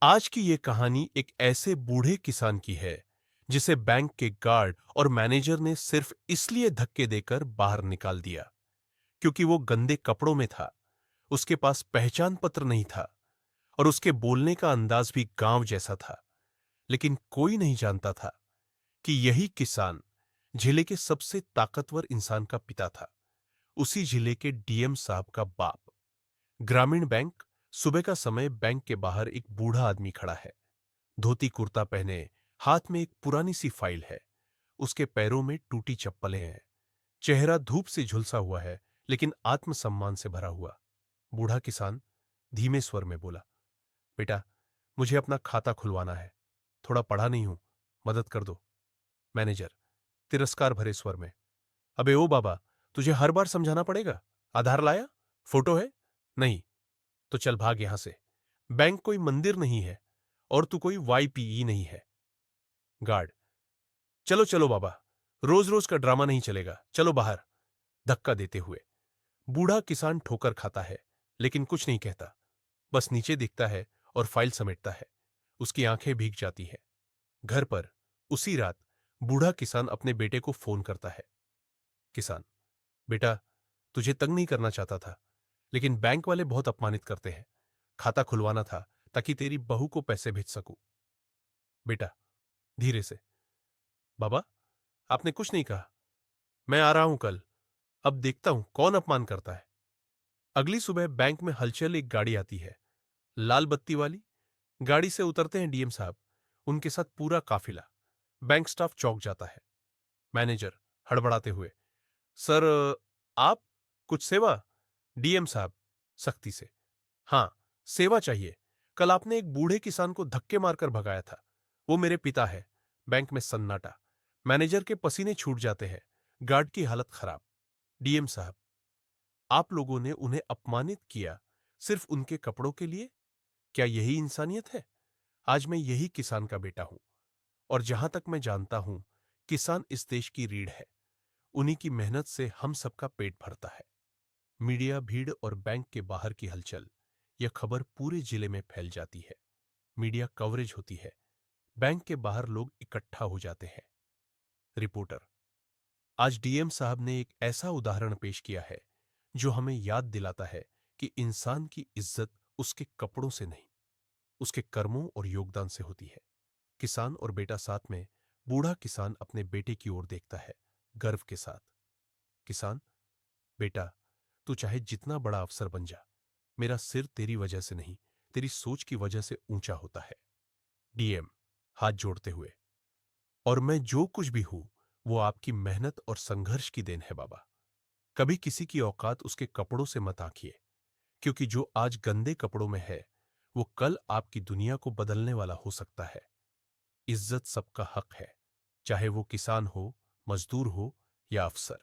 आज की ये कहानी एक ऐसे बूढ़े किसान की है जिसे बैंक के गार्ड और मैनेजर ने सिर्फ इसलिए धक्के देकर बाहर निकाल दिया क्योंकि वो गंदे कपड़ों में था। उसके पास पहचान पत्र नहीं था और उसके बोलने का अंदाज भी गांव जैसा था। लेकिन कोई नहीं जानता था कि यही किसान जिले के सबसे ताकतवर इंसान का पिता था, उसी जिले के डीएम साहब का बाप। ग्रामीण बैंक। सुबह का समय। बैंक के बाहर एक बूढ़ा आदमी खड़ा है, धोती कुर्ता पहने, हाथ में एक पुरानी सी फाइल है। उसके पैरों में टूटी चप्पलें हैं। चेहरा धूप से झुलसा हुआ है, लेकिन आत्मसम्मान से भरा हुआ। बूढ़ा किसान धीमे स्वर में बोला, बेटा, मुझे अपना खाता खुलवाना है। थोड़ा पढ़ा नहीं हूं, मदद कर दो। मैनेजर तिरस्कार भरे स्वर में, अबे ओ बाबा, तुझे हर बार समझाना पड़ेगा? आधार लाया? फोटो है? नहीं तो चल भाग यहां से। बैंक कोई मंदिर नहीं है और तू कोई वाईपीई नहीं है। गार्ड, चलो चलो बाबा, रोज रोज का ड्रामा नहीं चलेगा, चलो बाहर। धक्का देते हुए बूढ़ा किसान ठोकर खाता है, लेकिन कुछ नहीं कहता, बस नीचे दिखता है और फाइल समेटता है। उसकी आंखें भीग जाती हैं। घर पर उसी रात बूढ़ा किसान अपने बेटे को फोन करता है। किसान, बेटा, तुझे तंग नहीं करना चाहता था, लेकिन बैंक वाले बहुत अपमानित करते हैं। खाता खुलवाना था ताकि तेरी बहू को पैसे भेज सकूं। बेटा धीरे से, बाबा, आपने कुछ नहीं कहा। मैं आ रहा हूं कल, अब देखता हूं कौन अपमान करता है। अगली सुबह बैंक में हलचल। एक गाड़ी आती है, लाल बत्ती वाली। गाड़ी से उतरते हैं डीएम साहब, उनके साथ पूरा काफिला। बैंक स्टाफ चौंक जाता है। मैनेजर हड़बड़ाते हुए, सर, आप कुछ सेवा? डीएम साहब सख्ती से, हां, सेवा चाहिए। कल आपने एक बूढ़े किसान को धक्के मारकर भगाया था, वो मेरे पिता है। बैंक में सन्नाटा। मैनेजर के पसीने छूट जाते हैं। गार्ड की हालत खराब। डीएम साहब, आप लोगों ने उन्हें अपमानित किया सिर्फ उनके कपड़ों के लिए? क्या यही इंसानियत है? आज मैं यही किसान का बेटा हूं, और जहां तक मैं जानता हूं, किसान इस देश की रीढ़ है। उन्हीं की मेहनत से हम सबका पेट भरता है। मीडिया भीड़ और बैंक के बाहर की हलचल। यह खबर पूरे जिले में फैल जाती है। मीडिया कवरेज होती है। बैंक के बाहर लोग इकट्ठा हो जाते हैं। रिपोर्टर, आज डीएम साहब ने एक ऐसा उदाहरण पेश किया है जो हमें याद दिलाता है कि इंसान की इज्जत उसके कपड़ों से नहीं, उसके कर्मों और योगदान से होती है। किसान और बेटा साथ में। बूढ़ा किसान अपने बेटे की ओर देखता है, गर्व के साथ। किसान, बेटा, तू चाहे जितना बड़ा अफसर बन जा, मेरा सिर तेरी वजह से नहीं, तेरी सोच की वजह से ऊंचा होता है। डीएम हाथ जोड़ते हुए, और मैं जो कुछ भी हूं, वो आपकी मेहनत और संघर्ष की देन है बाबा। कभी किसी की औकात उसके कपड़ों से मत आंकिए, क्योंकि जो आज गंदे कपड़ों में है, वो कल आपकी दुनिया को बदलने वाला हो सकता है। इज्जत सबका हक है, चाहे वो किसान हो, मजदूर हो या अफसर।